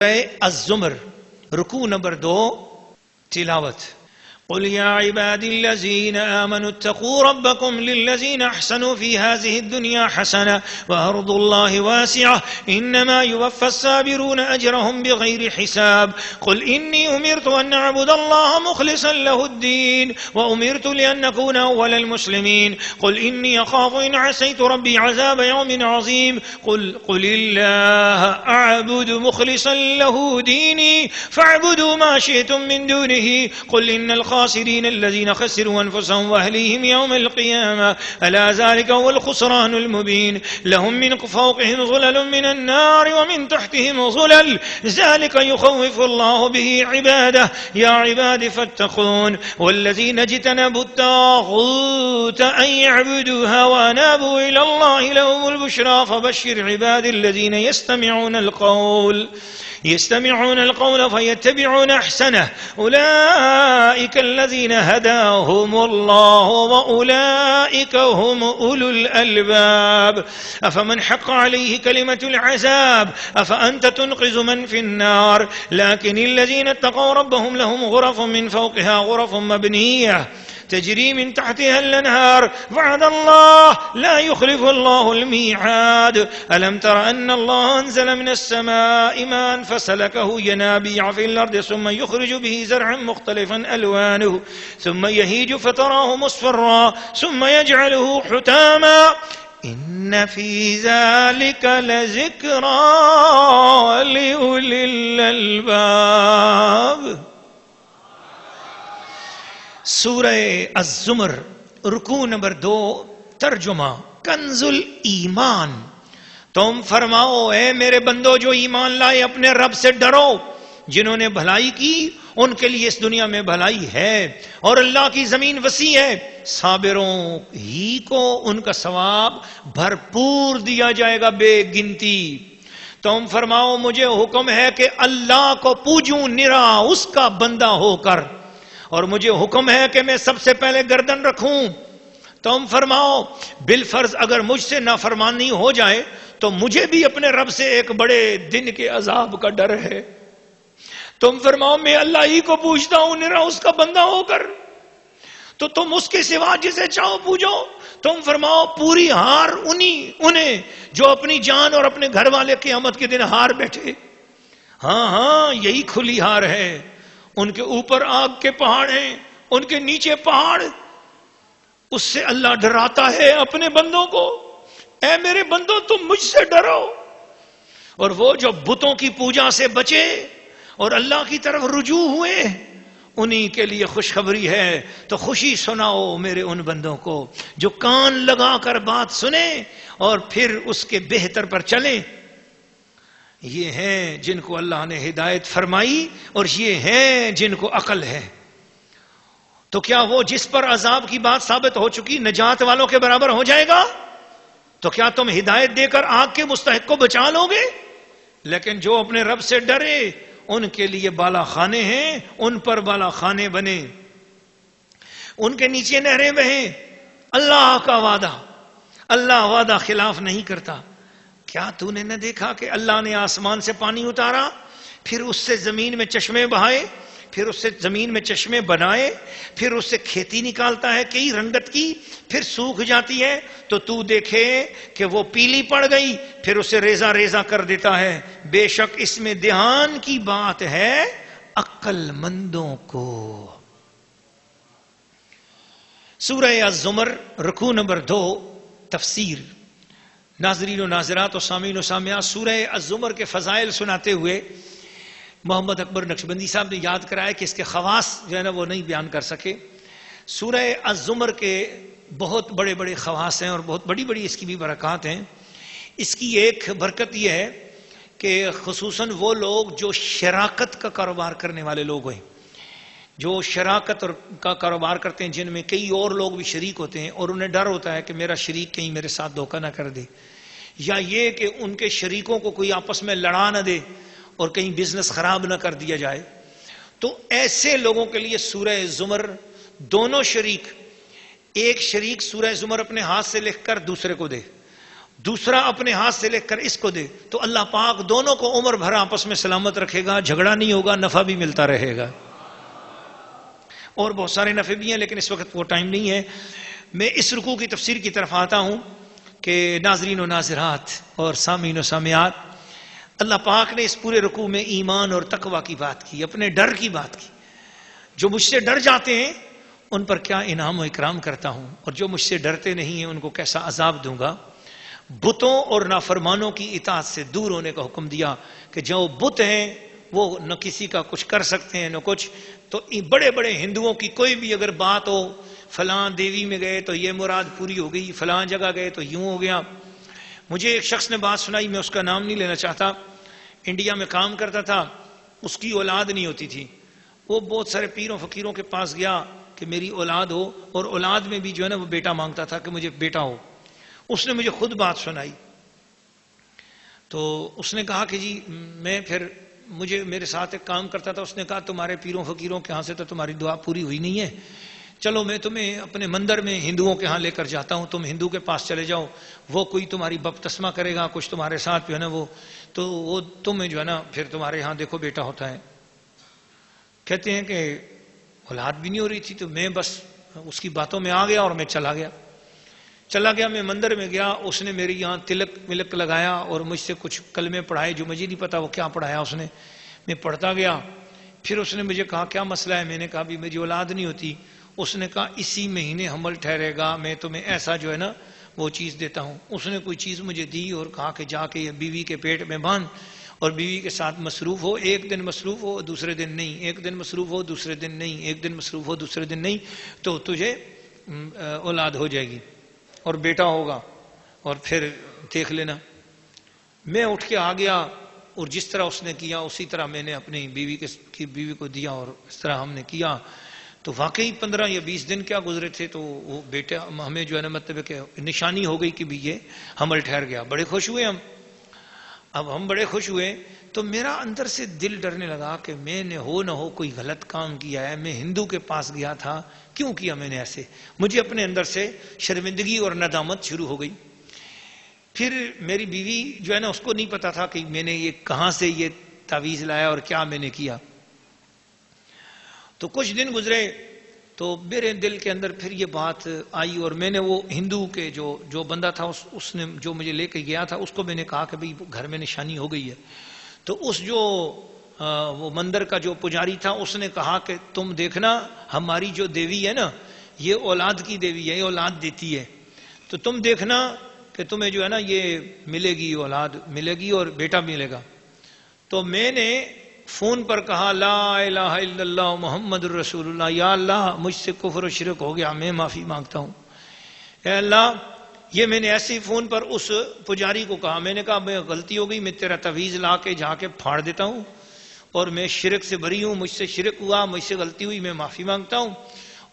الزمر رکوع نمبر 2 تلاوت قل يا عبادي الذين آمنوا اتقوا ربكم للذين أحسنوا في هذه الدنيا حسنة وأرض الله واسعة إنما يوفى الصابرون أجرهم بغير حساب قل إني أمرت أن أعبد الله مخلصا له الدين وأمرت لأن أكون أول المسلمين قل إني أخاف إن عصيت ربي عذاب يوم عظيم قل الله أعبد مخلصا له ديني فاعبدوا ما شئتم من دونه قل إن الخاسرين الذين خسروا أنفسهم وأهليهم يوم القيامة ألا ذلك هو الخسران المبين لهم من فوقهم ظلل من النار ومن تحتهم ظلل ذلك يخوف الله به عباده يا عباد فاتقون والذين اجتنبوا الطاغوت أن يعبدوها وأنابوا إلى الله لهم البشرى فبشر عباد الذين يستمعون القول فيتبعون أحسنه أولئك الذين هداهم الله وأولئك هم أولو الألباب أفمن حق عليه كلمة العذاب أفأنت تنقذ من في النار لكن الذين اتقوا ربهم لهم غرف من فوقها غرف مبنية تجري من تحتها الأنهار وعد الله لا يخلف الله الميعاد ألم تر أن الله أنزل من السماء ماء فسلكه ينابيع في الأرض ثم يخرج به زرعا مختلفا ألوانه ثم يهيج فتراه مصفرا ثم يجعله حتاما إن في ذلك لذكرى لأولي الألباب سورہ الزمر رکوع نمبر 2 ترجمہ کنز الایمان تم فرماؤ اے میرے بندو جو ایمان لائے اپنے رب سے ڈرو جنہوں نے بھلائی کی ان کے لیے اس دنیا میں بھلائی ہے اور اللہ کی زمین وسیع ہے صابروں ہی کو ان کا ثواب بھرپور دیا جائے گا بے گنتی تم فرماؤ مجھے حکم ہے کہ اللہ کو پوجوں نرا اس کا بندہ ہو کر اور مجھے حکم ہے کہ میں سب سے پہلے گردن رکھوں تم فرماؤ بالفرض اگر مجھ سے نافرمانی ہو جائے تو مجھے بھی اپنے رب سے ایک بڑے دن کے عذاب کا ڈر ہے تم فرماؤ میں اللہ ہی کو پوجتا ہوں نرا اس کا بندہ ہو کر تو تم اس کے سوا جسے چاہو پوجو تم فرماؤ پوری ہار انہیں جو اپنی جان اور اپنے گھر والے قیامت کے دن ہار بیٹھے ہاں یہی کھلی ہار ہے ان کے اوپر آگ کے پہاڑ ہیں ان کے نیچے پہاڑ اس سے اللہ ڈراتا ہے اپنے بندوں کو اے میرے بندوں تم مجھ سے ڈرو اور وہ جو بتوں کی پوجا سے بچے اور اللہ کی طرف رجوع ہوئے انہی کے لیے خوشخبری ہے تو خوشی سناؤ میرے ان بندوں کو جو کان لگا کر بات سنیں اور پھر اس کے بہتر پر چلیں یہ ہیں جن کو اللہ نے ہدایت فرمائی اور یہ ہیں جن کو عقل ہے تو کیا وہ جس پر عذاب کی بات ثابت ہو چکی نجات والوں کے برابر ہو جائے گا تو کیا تم ہدایت دے کر آگ کے مستحق کو بچا لو گے لیکن جو اپنے رب سے ڈرے ان کے لیے بالا خانے ہیں ان پر بالا خانے بنے ان کے نیچے نہریں بہیں اللہ کا وعدہ اللہ وعدہ خلاف نہیں کرتا کیا تو نے نہ دیکھا کہ اللہ نے آسمان سے پانی اتارا پھر اس سے زمین میں چشمے بہائے پھر اس سے زمین میں چشمے بنائے پھر اس سے کھیتی نکالتا ہے کئی رنگت کی پھر سوکھ جاتی ہے تو دیکھے کہ وہ پیلی پڑ گئی پھر اسے ریزہ ریزہ کر دیتا ہے بے شک اس میں دھیان کی بات ہے عقل مندوں کو سورہ الزمر رکوع نمبر 2 تفسیر ناظرین و ناظرات و سامعین و سامعات سورہ الزمر کے فضائل سناتے ہوئے محمد اکبر نقشبندی صاحب نے یاد کرایا کہ اس کے خواص جو ہے نا وہ نہیں بیان کر سکے سورہ الزمر کے بہت بڑے بڑے خواص ہیں اور بہت بڑی بڑی اس کی بھی برکات ہیں اس کی ایک برکت یہ ہے کہ خصوصاً وہ لوگ جو شراکت کا کاروبار کرنے والے لوگ ہیں جو شراکت کا کاروبار کرتے ہیں جن میں کئی اور لوگ بھی شریک ہوتے ہیں اور انہیں ڈر ہوتا ہے کہ میرا شریک کہیں میرے ساتھ دھوکہ نہ کر دے یا یہ کہ ان کے شریکوں کو کوئی آپس میں لڑا نہ دے اور کہیں بزنس خراب نہ کر دیا جائے تو ایسے لوگوں کے لیے سورہ زمر دونوں شریک ایک شریک سورہ زمر اپنے ہاتھ سے لکھ کر دوسرے کو دے دوسرا اپنے ہاتھ سے لے کر اس کو دے، تو اللہ پاک دونوں کو عمر بھر آپس میں سلامت رکھے گا، جھگڑا نہیں ہوگا، نفع بھی ملتا رہے گا۔ اور بہت سارے نفع بھی ہیں، لیکن اس وقت وہ ٹائم نہیں ہے۔ میں اس رکوع کی تفسیر کی طرف آتا ہوں کہ ناظرین و ناظرات اور سامعین و سامعات، اللہ پاک نے اس پورے رکوع میں ایمان اور تقوی کی بات کی، اپنے ڈر کی بات کی۔ جو مجھ سے ڈر جاتے ہیں ان پر کیا انعام و اکرام کرتا ہوں، اور جو مجھ سے ڈرتے نہیں ہیں ان کو کیسا عذاب دوں گا۔ بتوں اور نافرمانوں کی اطاعت سے دور ہونے کا حکم دیا کہ جو بت ہیں وہ نہ کسی کا کچھ کر سکتے ہیں نہ کچھ۔ تو بڑے بڑے ہندوؤں کی کوئی بھی اگر بات ہو، فلاں دیوی میں گئے تو یہ مراد پوری ہو گئی، فلاں جگہ گئے تو یوں ہو گیا۔ مجھے ایک شخص نے بات سنائی، میں اس کا نام نہیں لینا چاہتا، انڈیا میں کام کرتا تھا، اس کی اولاد نہیں ہوتی تھی، وہ بہت سارے پیروں فقیروں کے پاس گیا کہ میری اولاد ہو، اور اولاد میں بھی جو ہے نا وہ بیٹا مانگتا تھا کہ مجھے بیٹا ہو۔ اس نے مجھے خود بات سنائی، تو اس نے کہا کہ جی میں پھر میرے ساتھ ایک کام کرتا تھا، اس نے کہا تمہارے پیروں فقیروں کے ہاں سے تو تمہاری دعا پوری ہوئی نہیں ہے، چلو میں تمہیں اپنے مندر میں ہندوؤں کے ہاں لے کر جاتا ہوں، تم ہندو کے پاس چلے جاؤ، وہ کوئی تمہاری بپتسمہ کرے گا، کچھ تمہارے ساتھ جو ہے نا وہ تمہیں جو ہے نا پھر تمہارے ہاں دیکھو بیٹا ہوتا ہے۔ کہتے ہیں کہ اولاد بھی نہیں ہو رہی تھی، تو میں بس اس کی باتوں میں آ گیا اور میں چلا گیا، میں مندر میں گیا، اس نے میری یہاں تلک ملک لگایا اور مجھ سے کچھ کلمے پڑھائے جو مجھے نہیں پتا وہ کیا پڑھایا اس نے، میں پڑھتا گیا۔ پھر اس نے مجھے کہا کیا مسئلہ ہے، میں نے کہا بھی میری اولاد نہیں ہوتی۔ اس نے کہا اسی مہینے حمل ٹھہرے گا، میں تمہیں ایسا جو ہے نا وہ چیز دیتا ہوں۔ اس نے کوئی چیز مجھے دی اور کہا کہ جا کے یہ بیوی کے پیٹ میں باندھ اور بیوی کے ساتھ مصروف ہو، ایک دن مصروف ہو دوسرے دن نہیں، ایک دن مصروف ہو دوسرے دن نہیں، ایک دن مصروف ہو دوسرے دن نہیں، تو تجھے اولاد ہو جائے گی اور بیٹا ہوگا، اور پھر دیکھ لینا۔ میں اٹھ کے آ گیا اور جس طرح اس نے کیا اسی طرح میں نے اپنی بیوی کو دیا، اور اس طرح ہم نے کیا۔ تو واقعی 15 یا 20 دن کیا گزرے تھے تو وہ بیٹا ہمیں جو ہے نا مطلب کہ نشانی ہو گئی کہ بھی یہ حمل ٹھہر گیا۔ بڑے خوش ہوئے ہم، اب ہم بڑے خوش ہوئے تو میرا اندر سے دل ڈرنے لگا کہ میں نے ہو نہ ہو کوئی غلط کام کیا ہے، میں ہندو کے پاس گیا تھا، کیوں کیا میں نے ایسے؟ مجھے اپنے اندر سے شرمندگی اور ندامت شروع ہو گئی۔ پھر میری بیوی جو ہے نا اس کو نہیں پتا تھا کہ میں نے یہ کہاں سے یہ تعویذ لایا اور کیا میں نے کیا۔ تو کچھ دن گزرے تو میرے دل کے اندر پھر یہ بات آئی، اور میں نے وہ ہندو کے جو بندہ تھا اس نے جو مجھے لے کے گیا تھا اس کو میں نے کہا کہ بھئی گھر میں نشانی ہو گئی ہے۔ تو اس وہ مندر کا جو پجاری تھا اس نے کہا کہ تم دیکھنا ہماری جو دیوی ہے نا یہ اولاد کی دیوی ہے، یہ اولاد دیتی ہے، تو تم دیکھنا کہ تمہیں جو ہے نا یہ ملے گی، اولاد ملے گی اور بیٹا ملے گا۔ تو میں نے فون پر کہا لا الہ الا اللہ محمد الرسول اللہ، یا اللہ مجھ سے کفر و شرک ہو گیا، میں معافی مانگتا ہوں، اے اللہ۔ یہ میں نے ایسے ہی فون پر اس پجاری کو کہا، میں نے کہا میں غلطی ہو گئی، میں تیرا تعویذ لا کے جا کے پھاڑ دیتا ہوں، اور میں شرک سے بری ہوں، مجھ سے شرک ہوا، مجھ سے غلطی ہوئی، میں معافی مانگتا ہوں،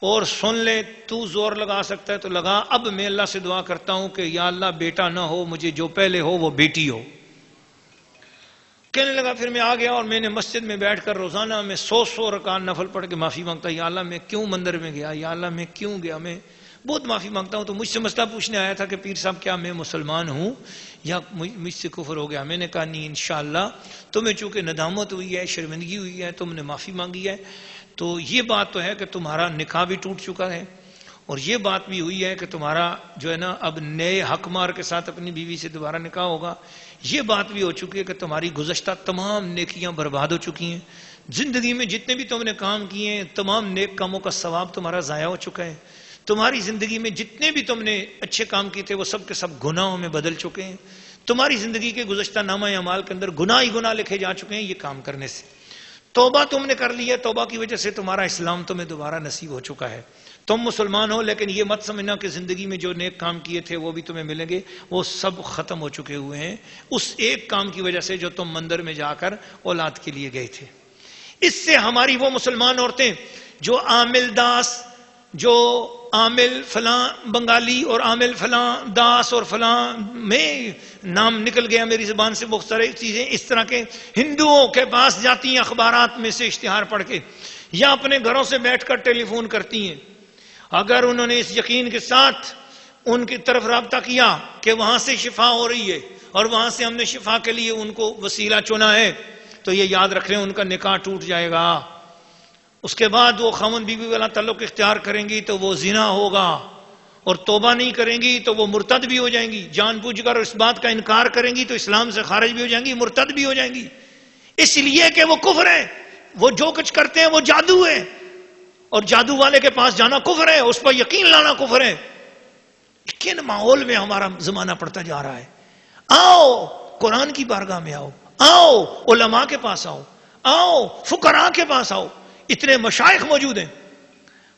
اور سن لے تو زور لگا سکتا ہے تو لگا، اب میں اللہ سے دعا کرتا ہوں کہ یا اللہ بیٹا نہ ہو، مجھے جو پہلے ہو وہ بیٹی ہو۔ کہنے لگا پھر میں آ گیا اور میں نے مسجد میں بیٹھ کر روزانہ میں 100 رکعت نفل پڑھ کے معافی مانگتا، یا اللہ میں کیوں مندر میں گیا، یا اللہ میں کیوں گیا، میں بہت معافی مانگتا ہوں۔ تو مجھ سے مسئلہ پوچھنے آیا تھا کہ پیر صاحب کیا میں مسلمان ہوں یا مجھ سے کفر ہو گیا؟ میں نے کہا نہیں، انشاءاللہ تمہیں چونکہ ندامت ہوئی ہے، شرمندگی ہوئی ہے، تم نے معافی مانگی ہے، تو یہ بات تو ہے کہ تمہارا نکاح بھی ٹوٹ چکا ہے، اور یہ بات بھی ہوئی ہے کہ تمہارا جو ہے نا اب نئے حق مار کے ساتھ اپنی بیوی سے دوبارہ نکاح ہوگا، یہ بات بھی ہو چکی ہے کہ تمہاری گزشتہ تمام نیکیاں برباد ہو چکی ہیں، زندگی میں جتنے بھی تم نے کام کیے ہیں تمام نیک کاموں کا ثواب تمہارا ضائع ہو چکا ہے، تمہاری زندگی میں جتنے بھی تم نے اچھے کام کیے تھے وہ سب کے سب گناہوں میں بدل چکے ہیں، تمہاری زندگی کے گزشتہ نامہ اعمال کے اندر گناہ ہی گناہ لکھے جا چکے ہیں یہ کام کرنے سے۔ توبہ تم نے کر لی ہے، توبہ کی وجہ سے تمہارا اسلام تمہیں دوبارہ نصیب ہو چکا ہے، تم مسلمان ہو، لیکن یہ مت سمجھنا کہ زندگی میں جو نیک کام کیے تھے وہ بھی تمہیں ملیں گے، وہ سب ختم ہو چکے ہوئے ہیں اس ایک کام کی وجہ سے جو تم مندر میں جا کر اولاد کے لیے گئے تھے۔ اس سے ہماری وہ مسلمان عورتیں جو عامل داس، جو عامل فلاں بنگالی اور عامل فلاں داس اور فلاں میں نام نکل گیا میری زبان سے، بہت سارے چیزیں اس طرح کے ہندوؤں کے پاس جاتی ہیں اخبارات میں سے اشتہار پڑھ کے، یا اپنے گھروں سے بیٹھ کر ٹیلی فون کرتی ہیں، اگر انہوں نے اس یقین کے ساتھ ان کی طرف رابطہ کیا کہ وہاں سے شفا ہو رہی ہے اور وہاں سے ہم نے شفا کے لیے ان کو وسیلہ چنا ہے، تو یہ یاد رکھ لیں ان کا نکاح ٹوٹ جائے گا. اس کے بعد وہ خاوند بیوی والا تعلق اختیار کریں گی تو وہ زنا ہوگا، اور توبہ نہیں کریں گی تو وہ مرتد بھی ہو جائیں گی. جان بوجھ کر اس بات کا انکار کریں گی تو اسلام سے خارج بھی ہو جائیں گی، مرتد بھی ہو جائیں گی، اس لیے کہ وہ کفر ہے. وہ جو کچھ کرتے ہیں وہ جادو ہے، اور جادو والے کے پاس جانا کفر ہے، اس پر یقین لانا کفر ہے. کن ماحول میں ہمارا زمانہ پڑتا جا رہا ہے. آؤ قرآن کی بارگاہ میں آؤ، آؤ علماء کے پاس آؤ، آؤ فقراء کے پاس آؤ، اتنے مشائخ موجود ہیں.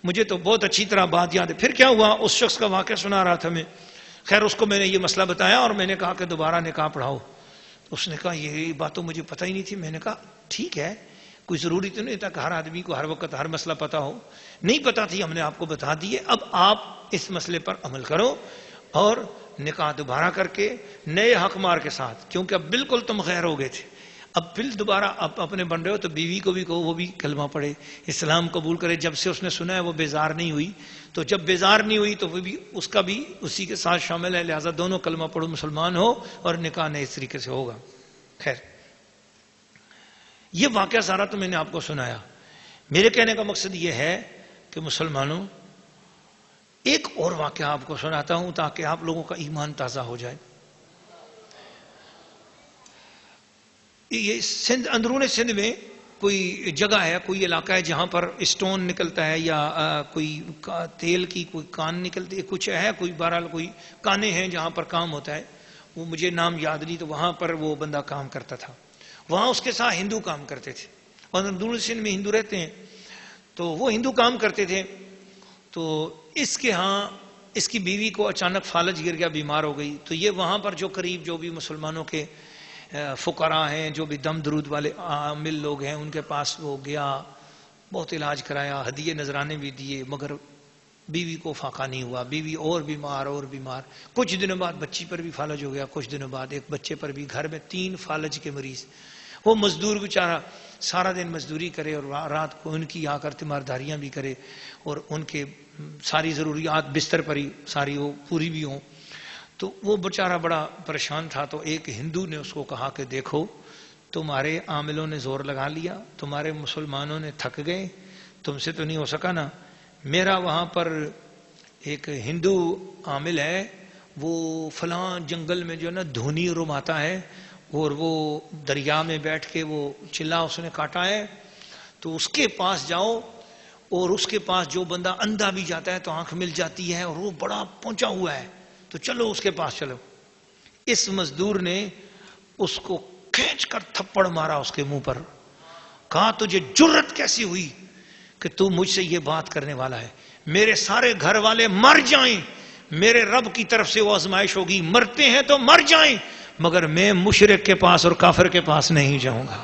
مجھے تو بہت اچھی طرح بات یاد ہے. پھر کیا ہوا، اس شخص کا واقعہ سنا رہا تھا میں. خیر اس کو میں نے یہ مسئلہ بتایا اور میں نے کہا کہ دوبارہ نکاح پڑھاؤ. اس نے کہا یہ بات تو مجھے پتہ ہی نہیں تھی. میں نے کہا ٹھیک ہے، کوئی ضروری تو نہیں تھا کہ ہر آدمی کو ہر وقت ہر مسئلہ پتہ ہو. نہیں پتہ تھی، ہم نے آپ کو بتا دیے. اب آپ اس مسئلے پر عمل کرو اور نکاح دوبارہ کر کے نئے حق مار کے ساتھ، کیونکہ اب بالکل تم غیر ہو گئے تھے، اب پھر دوبارہ اب اپنے بن رہے ہو. تو بیوی کو بھی کہو وہ بھی کلمہ پڑھے، اسلام قبول کرے. جب سے اس نے سنا ہے وہ بیزار نہیں ہوئی، تو جب بیزار نہیں ہوئی تو وہ بھی اس کا بھی اسی کے ساتھ شامل ہے. لہٰذا دونوں کلمہ پڑھو، مسلمان ہو، اور نکاح نئے اس طریقے سے ہوگا. خیر یہ واقعہ سارا تو میں نے آپ کو سنایا. میرے کہنے کا مقصد یہ ہے کہ مسلمانوں ایک اور واقعہ آپ کو سناتا ہوں تاکہ آپ لوگوں کا ایمان تازہ ہو جائے. یہ سندھ، اندرون سندھ میں کوئی جگہ ہے، کوئی علاقہ ہے جہاں پر اسٹون نکلتا ہے یا کوئی تیل کی کوئی کان نکلتی ہے، کچھ ہے، کوئی بہرحال کوئی کانے ہیں جہاں پر کام ہوتا ہے. وہ مجھے نام یاد نہیں، تو وہاں پر وہ بندہ کام کرتا تھا. وہاں اس کے ساتھ ہندو کام کرتے تھے، اور اندرون سندھ میں ہندو رہتے ہیں، تو وہ ہندو کام کرتے تھے. تو اس کے ہاں اس کی بیوی کو اچانک فالج گر گیا، بیمار ہو گئی. تو یہ وہاں پر جو قریب جو بھی مسلمانوں کے فقراء ہیں، جو بھی دم درود والے عامل لوگ ہیں، ان کے پاس وہ گیا، بہت علاج کرایا، ہدیے نذرانے بھی دیے، مگر بیوی کو فاقہ نہیں ہوا. بیوی اور بیمار اور بیمار. کچھ دنوں بعد بچی پر بھی فالج ہو گیا، کچھ دنوں بعد ایک بچے پر بھی. گھر میں 3 فالج کے مریض. وہ مزدور بیچارہ سارا دن مزدوری کرے اور رات کو ان کی آ کر تیمارداریاں بھی کرے، اور ان کے ساری ضروریات بستر پر ہی ساری وہ پوری بھی ہوں. تو وہ بیچارہ بڑا پریشان تھا. تو ایک ہندو نے اس کو کہا کہ دیکھو تمہارے عاملوں نے زور لگا لیا، تمہارے مسلمانوں نے تھک گئے، تم سے تو نہیں ہو سکا نا. میرا وہاں پر ایک ہندو عامل ہے، وہ فلاں جنگل میں جو ہے نا دھونی رماتا ہے، اور وہ دریا میں بیٹھ کے وہ چلا اس نے کاٹا ہے. تو اس کے پاس جاؤ، اور اس کے پاس جو بندہ اندھا بھی جاتا ہے تو آنکھ مل جاتی ہے، اور وہ بڑا پہنچا ہوا ہے، تو چلو اس کے پاس چلو. اس مزدور نے اس کو کھینچ کر تھپڑ مارا اس کے منہ پر. کہا تجھے جرت کیسی ہوئی کہ تو مجھ سے یہ بات کرنے والا ہے؟ میرے سارے گھر والے مر جائیں، میرے رب کی طرف سے وہ آزمائش ہوگی، مرتے ہیں تو مر جائیں، مگر میں مشرک کے پاس اور کافر کے پاس نہیں جاؤں گا.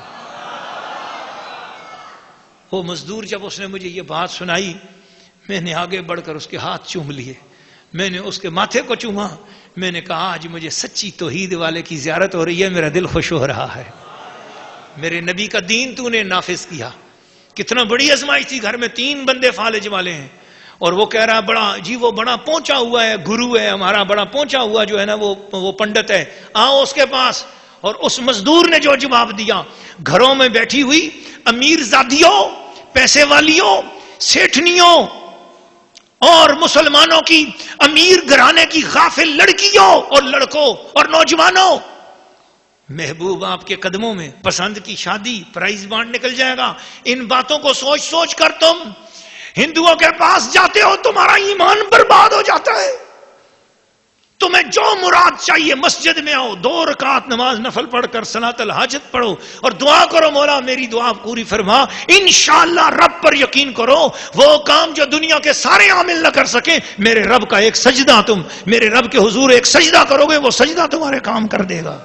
وہ مزدور جب اس نے مجھے یہ بات سنائی، میں نے آگے بڑھ کر اس کے ہاتھ چوم لیے، میں نے اس کے ماتھے کو چوما. میں نے کہا آج مجھے سچی توحید والے کی زیارت ہو رہی ہے، میرا دل خوش ہو رہا ہے. میرے نبی کا دین تو نے نافذ کیا. کتنا بڑی آزمائش تھی. گھر میں 3 بندے فالج والے ہیں، اور وہ کہہ رہا بڑا جی وہ بڑا پہنچا ہوا ہے، گرو ہے ہمارا، بڑا پہنچا ہوا جو ہے نا وہ پنڈت ہے، آؤ اس کے پاس. اور اس مزدور نے جو جواب دیا، گھروں میں بیٹھی ہوئی امیر زادیوں، پیسے والیوں، سیٹھنیوں اور مسلمانوں کی امیر گھرانے کی غافل لڑکیوں اور لڑکوں اور نوجوانوں، محبوب آپ کے قدموں میں، پسند کی شادی، پرائز بانڈ نکل جائے گا. ان باتوں کو سوچ سوچ کر تم ہندوؤں کے پاس جاتے ہو، تمہارا ایمان برباد ہو جاتا ہے. تمہیں جو مراد چاہیے مسجد میں آؤ، 2 رکعت نماز نفل پڑھ کر صلاۃ الحاجت پڑھو اور دعا کرو مولا میری دعا پوری فرما. انشاءاللہ رب پر یقین کرو، وہ کام جو دنیا کے سارے عامل نہ کر سکیں، میرے رب کا ایک سجدہ تم میرے رب کے حضور ایک سجدہ کرو گے، وہ سجدہ تمہارے کام کر دے گا.